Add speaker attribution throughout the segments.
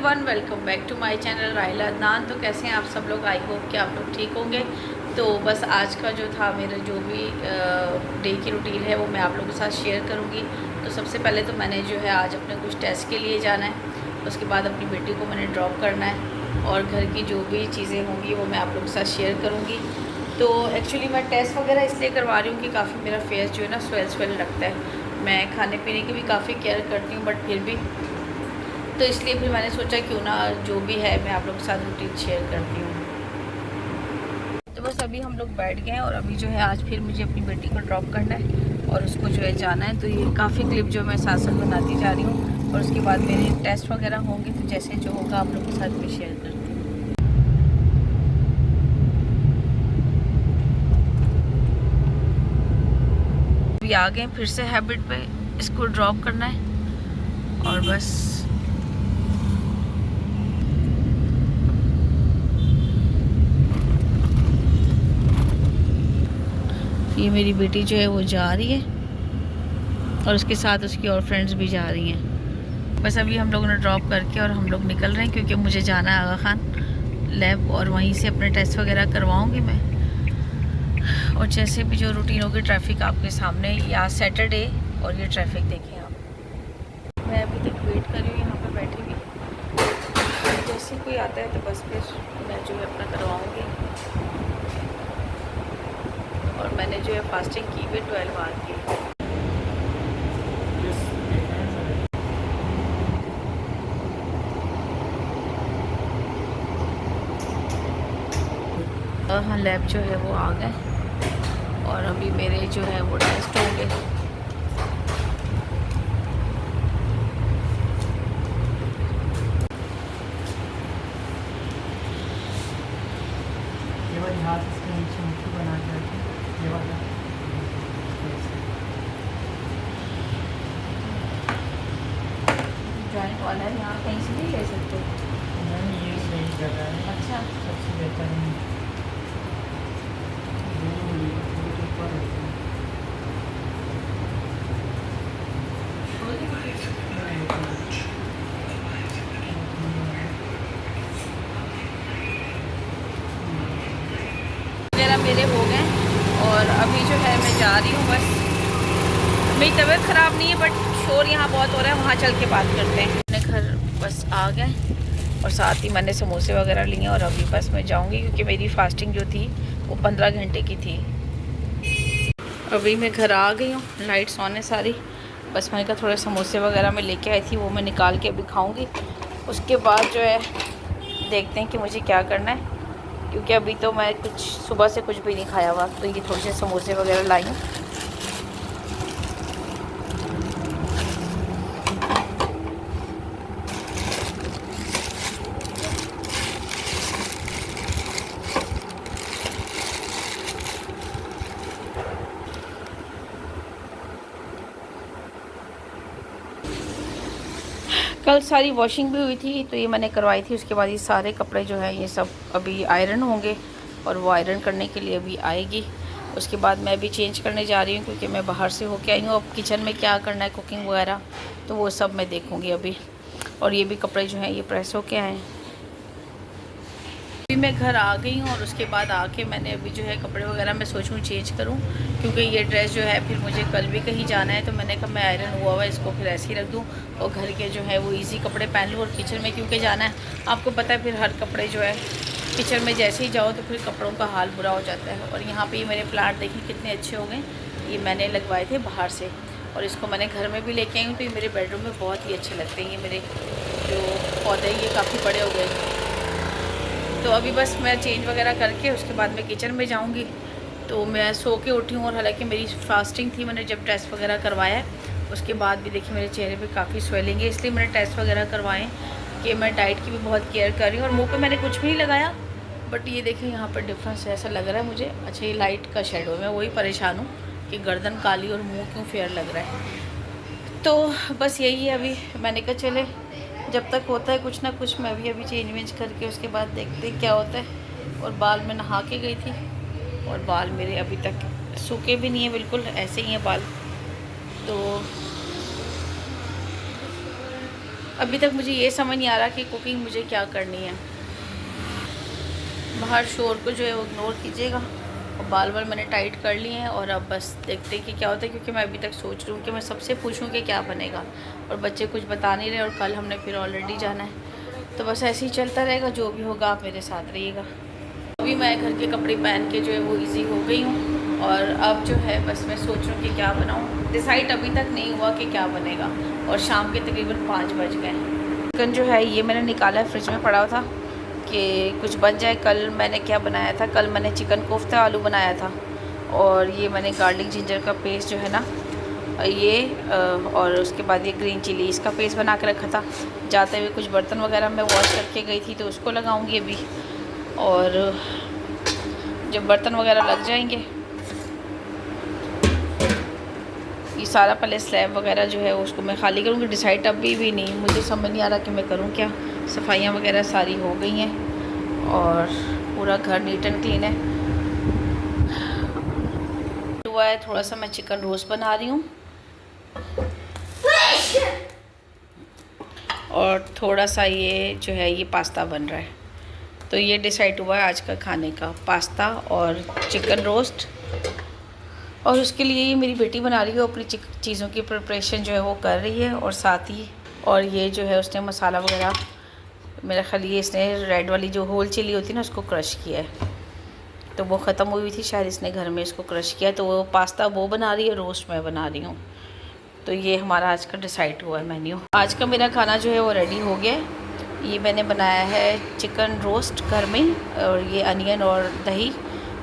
Speaker 1: Everyone, welcome back to my channel Rahila Adnan. तो कैसे हैं आप सब लोग? आई होप कि आप लोग ठीक होंगे। तो बस आज का जो था मेरा जो भी डे की रूटीन है वो मैं आप लोगों के साथ शेयर करूंगी। तो सबसे पहले तो मैंने जो है आज अपने कुछ टेस्ट के लिए जाना है, उसके बाद अपनी बेटी को मैंने ड्रॉप करना है और घर की जो भी चीज़ें होंगी वो मैं आप लोगों के साथ शेयर करूँगी। तो एक्चुअली मैं टेस्ट वगैरह इसलिए करवा रही हूँ कि काफ़ी मेरा फेस जो है ना स्वेल लगता है। मैं खाने पीने की भी काफ़ी केयर करती हूँ, बट फिर भी तो इसलिए फिर मैंने सोचा क्यों ना जो भी है मैं आप लोगों के साथ रूटीन शेयर करती हूँ। तो बस अभी हम लोग बैठ गए हैं और अभी जो है आज फिर मुझे अपनी बेटी को ड्रॉप करना है और उसको जो है जाना है। तो ये काफ़ी क्लिप जो मैं साथ साथ बनाती जा रही हूँ और उसके बाद मेरे टेस्ट वगैरह होंगे, तो जैसे जो होगा आप लोगों के साथ भी शेयर करती हूँ। अभी आ गए फिर से हैबिट पे, इसको ड्रॉप करना है और बस ये मेरी बेटी जो है वो जा रही है और उसके साथ उसकी और फ्रेंड्स भी जा रही हैं। बस अभी हम लोगों ने ड्रॉप करके और हम लोग निकल रहे हैं क्योंकि मुझे जाना है आगा खान लैब और वहीं से अपने टेस्ट वगैरह करवाऊंगी मैं। और जैसे भी जो रूटीन होगी, ट्रैफिक आपके सामने, या सैटरडे और ये ट्रैफिक देखें आप। मैं अभी तक वेट कर रही हूँ यहाँ पर बैठी हुई, जैसे कोई आता है तो बस फिर मैं जो है अपना करवाऊँगी। और मैंने जो है फास्टिंग की हुई 12 आवर की। हाँ, लैब जो है वो आ गए और अभी मेरे जो है वो टेस्ट होंगे।
Speaker 2: हाथ इसके नीचे मुट्ठी बना के रखें, ये वाला
Speaker 1: जॉइंट वाला है, यहाँ कहीं से नहीं ले सकते?
Speaker 2: नहीं, ये सही जगह है।
Speaker 1: अच्छा,
Speaker 2: सबसे बेहतर है
Speaker 1: वगैरह मेरे हो गए और अभी जो है मैं जा रही हूँ। बस मेरी तबीयत ख़राब नहीं है, बट शोर यहाँ बहुत हो रहा है, वहाँ चल के बात करते हैं। अपने घर बस आ गए और साथ ही मैंने समोसे वगैरह लिए और अभी बस मैं जाऊँगी क्योंकि मेरी फास्टिंग जो थी वो 15 घंटे की थी। अभी मैं घर आ गई हूँ, लाइट्स ऑन है सारी। बस मैंने कहा थोड़े समोसे वगैरह मैं लेके आई थी, वो मैं निकाल के अभी खाऊँगी। उसके बाद जो है देखते हैं कि मुझे क्या करना है, क्योंकि अभी तो मैं कुछ सुबह से कुछ भी नहीं खाया हुआ। तो ये थोड़े से समोसे वगैरह लाई हूँ। कल सारी वॉशिंग भी हुई थी तो ये मैंने करवाई थी। उसके बाद ये सारे कपड़े जो है ये सब अभी आयरन होंगे और वो आयरन करने के लिए अभी आएगी। उसके बाद मैं भी चेंज करने जा रही हूँ क्योंकि मैं बाहर से होके आई हूँ। अब किचन में क्या करना है, कुकिंग वगैरह, तो वो सब मैं देखूँगी अभी। और ये भी कपड़े जो हैं ये प्रेस होके आए हैं। अभी मैं घर आ गई हूँ और उसके बाद आके मैंने अभी जो है कपड़े वगैरह मैं सोचूँ चेंज करूँ, क्योंकि ये ड्रेस जो है फिर मुझे कल भी कहीं जाना है। तो मैंने कहा मैं आयरन हुआ इसको फिर ऐसे ही रख दूँ और घर के जो है वो इजी कपड़े पहन लूँ। और किचन में क्योंकि जाना है, आपको पता है फिर हर कपड़े जो है किचन में जैसे ही जाओ तो फिर कपड़ों का हाल बुरा हो जाता है। और यहाँ पर ये मेरे प्लांट देखिए कितने अच्छे हो गए। ये मैंने लगवाए थे बाहर से और इसको मैंने घर में भी लेके आई हूँ। तो ये मेरे बेडरूम में बहुत ही अच्छे लगते हैं। ये मेरे जो पौधे ये काफ़ी बड़े हो गए। तो अभी बस मैं चेंज वगैरह करके उसके बाद मैं किचन में जाऊंगी। तो मैं सो के उठी हूँ और हालांकि मेरी फास्टिंग थी, मैंने जब टेस्ट वगैरह करवाया उसके बाद भी देखिए मेरे चेहरे पे काफ़ी स्वेलिंग है, इसलिए मैंने टेस्ट वगैरह करवाए कि मैं डाइट की भी बहुत केयर कर रही हूँ। और मुँह पे मैंने कुछ भी नहीं लगाया, बट ये देखिए यहाँ पर डिफरेंस ऐसा लग रहा है मुझे। अच्छा, ये लाइट का शेडो है, मैं वही परेशान हूँ कि गर्दन काली और मुँह क्यों फेयर लग रहा है। तो बस यही है। अभी मैंने कहा चले जब तक होता है कुछ ना कुछ, मैं भी अभी चेंज वेंज करके उसके बाद देखते क्या होता है। और बाल मैं नहा के गई थी और बाल मेरे अभी तक सूखे भी नहीं है, बिल्कुल ऐसे ही हैं बाल। तो अभी तक मुझे ये समझ नहीं आ रहा कि कुकिंग मुझे क्या करनी है। बाहर शोर को जो है वो इग्नोर कीजिएगा। और बाल मैंने टाइट कर लिए हैं और अब बस देखते हैं कि क्या होता है, क्योंकि मैं अभी तक सोच रही हूँ कि मैं सबसे पूछूँ कि क्या बनेगा, और बच्चे कुछ बता नहीं रहे और कल हमने फिर ऑलरेडी जाना है। तो बस ऐसे ही चलता रहेगा, जो भी होगा आप मेरे साथ रहिएगा। अभी मैं घर के कपड़े पहन के जो है वो ईज़ी हो गई हूँ, और अब जो है बस मैं सोच रही हूँ कि क्या बनाऊँ। डिसाइड अभी तक नहीं हुआ कि क्या बनेगा, और शाम के तकरीबन 5 बज गए। चिकन जो है ये मैंने निकाला है, फ्रिज में पड़ा हुआ था कि कुछ बन जाए। कल मैंने क्या बनाया था, कल मैंने चिकन कोफ्ता आलू बनाया था, और ये मैंने गार्लिक जिंजर का पेस्ट जो है ना ये, और उसके बाद ये ग्रीन चिली इसका पेस्ट बना के रखा था। जाते हुए कुछ बर्तन वगैरह मैं वॉश करके गई थी, तो उसको लगाऊंगी अभी। और जब बर्तन वगैरह लग जाएंगे, ये सारा पहले स्लैब वगैरह जो है उसको मैं खाली करूँगी। डिसाइड अभी भी नहीं, मुझे समझ नहीं आ रहा कि मैं करूँ क्या। सफाइयाँ वगैरह सारी हो गई हैं और पूरा घर नीट एंड क्लीन है। हुआ है थोड़ा सा, मैं चिकन रोस्ट बना रही हूँ, और थोड़ा सा ये जो है ये पास्ता बन रहा है। तो ये डिसाइड हुआ है आज का खाने का, पास्ता और चिकन रोस्ट। और उसके लिए ये मेरी बेटी बना रही है, अपनी चीज़ों की प्रिपरेशन जो है वो कर रही है, और साथ ही और ये जो है उसने मसाला वगैरह, मेरा ख्याल ये इसने रेड वाली जो होल चिली होती है ना उसको क्रश किया है, तो वो ख़त्म हुई थी शायद, इसने घर में इसको क्रश किया। तो वो पास्ता वो बना रही है, रोस्ट मैं बना रही हूँ। तो ये हमारा आज का डिसाइड हुआ है मेन्यू। आज का मेरा खाना जो है वो रेडी हो गया है। ये मैंने बनाया है चिकन रोस्ट घर में, और ये अनियन और दही,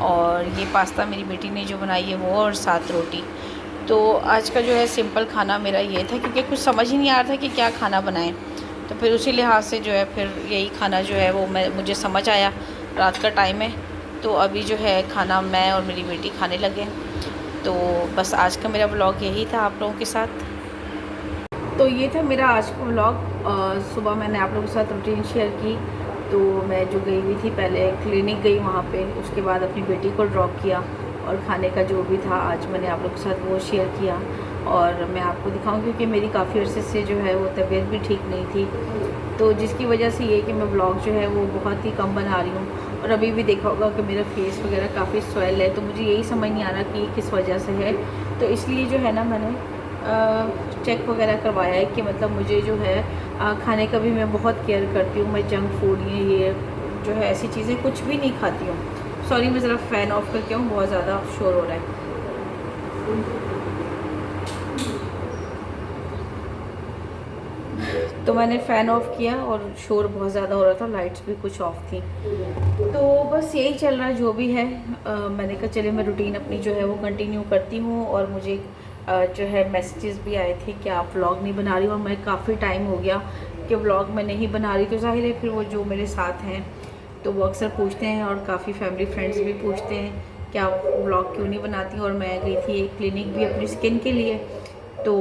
Speaker 1: और ये पास्ता मेरी बेटी ने जो बनाई है वो, और साथ रोटी। तो आज का जो है सिंपल खाना मेरा ये था, क्योंकि कुछ समझ ही नहीं आ रहा था कि क्या खाना बनाएं। तो फिर उसी लिहाज से जो है फिर यही खाना जो है वो मुझे समझ आया। रात का टाइम है, तो अभी जो है खाना मैं और मेरी बेटी खाने लगे। तो बस आज का मेरा व्लॉग यही था आप लोगों के साथ। तो ये था मेरा आज का व्लॉग। सुबह मैंने आप लोगों के साथ रूटीन शेयर की। तो मैं जो गई हुई थी, पहले क्लिनिक गई वहाँ पे, उसके बाद अपनी बेटी को ड्रॉप किया, और खाने का जो भी था आज मैंने आप लोगों के साथ वो शेयर किया। और मैं आपको दिखाऊं, क्योंकि मेरी काफ़ी अर्से से जो है वो तबीयत भी ठीक नहीं थी, तो जिसकी वजह से ये कि मैं व्लॉग जो है वो बहुत ही कम बना रही हूँ। और अभी भी देखा होगा कि मेरा फेस वगैरह काफ़ी स्वेल है, तो मुझे यही समझ नहीं आ रहा कि किस वजह से है। तो इसलिए जो है ना मैंने चेक वगैरह करवाया है कि मतलब मुझे जो है खाने का भी मैं बहुत केयर करती हूँ। मैं जंक फूड ये जो है ऐसी चीज़ें कुछ भी नहीं खाती हूँ। सॉरी, मैं ज़रा फ़ैन ऑफ करके हूँ, बहुत ज़्यादा शोर हो रहा है। तो मैंने फ़ैन ऑफ़ किया और शोर बहुत ज़्यादा हो रहा था, लाइट्स भी कुछ ऑफ थी। तो बस यही चल रहा है जो भी है। मैंने कहा चले मैं रूटीन अपनी जो है वो कंटिन्यू करती हूँ। और मुझे जो है मैसेजेस भी आए थे कि आप व्लॉग नहीं बना रही, और मैं काफ़ी टाइम हो गया कि व्लॉग मैं नहीं बना रही। तो जाहिर है फिर वो जो मेरे साथ हैं तो वो अक्सर पूछते हैं, और काफ़ी फैमिली फ्रेंड्स भी पूछते हैं कि आप व्लॉग क्यों नहीं बनाती। और मैं गई थी एक क्लिनिक भी अपनी स्किन के लिए, तो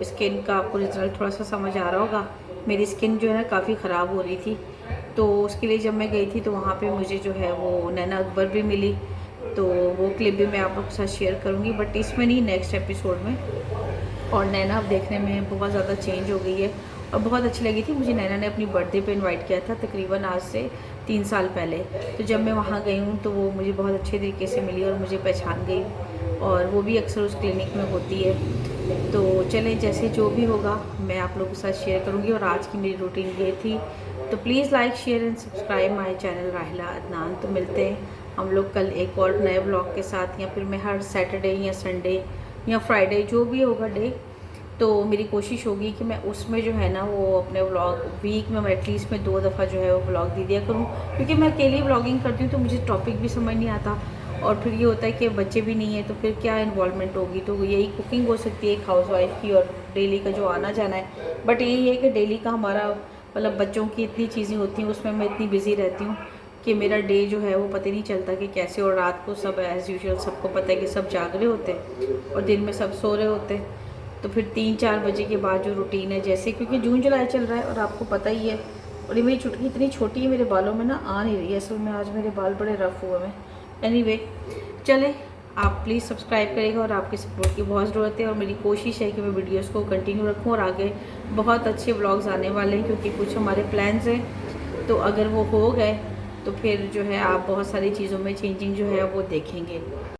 Speaker 1: स्किन का आपको रिज़ल्ट थोड़ा सा समझ आ रहा होगा। मेरी स्किन जो है ना काफ़ी ख़राब हो रही थी, तो उसके लिए जब मैं गई थी तो वहाँ पे मुझे जो है वो नैना अकबर भी मिली। तो वो क्लिप भी मैं आप लोग के साथ शेयर करूँगी, बट इसमें नहीं, नेक्स्ट एपिसोड में। और नैना अब देखने में बहुत ज़्यादा चेंज हो गई है, और बहुत अच्छी लगी थी मुझे। नैना ने अपनी बर्थडे पे इनवाइट किया था तकरीबन आज से 3 साल पहले। तो जब मैं वहाँ गई हूँ तो वो मुझे बहुत अच्छे तरीके से मिली और मुझे पहचान गई, और वो भी अक्सर उस क्लिनिक में होती है। तो चलें, जैसे जो भी होगा मैं आप लोगों के साथ शेयर करूँगी। और आज की मेरी रूटीन ये थी। तो please like, share and subscribe my channel Rahila Adnan. तो मिलते हैं हम लोग कल एक और नए ब्लॉग के साथ, या फिर मैं हर सैटरडे या संडे या फ्राइडे जो भी होगा डे, तो मेरी कोशिश होगी कि मैं उसमें जो है ना वो अपने व्लॉग वीक में एटलीस्ट मैं 2 दफ़ा जो है वो व्लॉग दे दिया करूँ। क्योंकि मैं अकेली व्लॉगिंग करती हूँ तो मुझे टॉपिक भी समझ नहीं आता, और फिर ये होता है कि बच्चे भी नहीं है तो फिर क्या इन्वॉल्वमेंट होगी। तो यही कुकिंग हो सकती है एक हाउसवाइफ की, और डेली का जो आना जाना है। बट यही है कि डेली का हमारा मतलब बच्चों की इतनी चीज़ें होती हैं, उसमें मैं इतनी बिज़ी रहती हूँ कि मेरा डे जो है वो पता नहीं चलता कि कैसे। और रात को सब एज़ यूजुअल सबको पता है कि सब जाग रहे होते हैं और दिन में सब सो रहे होते हैं। तो फिर 3-4 बजे के बाद जो रूटीन है, जैसे क्योंकि जून जुलाई चल रहा है और आपको पता ही है, और ये मेरी चुटकी इतनी छोटी है, मेरे बालों में ना आ नहीं रही है। असल में आज मेरे बाल बड़े रफ़ हुए हैं। एनीवे चले, आप प्लीज़ सब्सक्राइब करिएगा और आपकी सपोर्ट की बहुत ज़रूरत है। और मेरी कोशिश है कि मैं वीडियोस को कंटिन्यू रखूं और आगे बहुत अच्छे व्लॉग्स आने वाले हैं, क्योंकि कुछ हमारे प्लान्स हैं, तो अगर वो हो गए तो फिर जो है आप बहुत सारी चीज़ों में चेंजिंग जो है वो देखेंगे।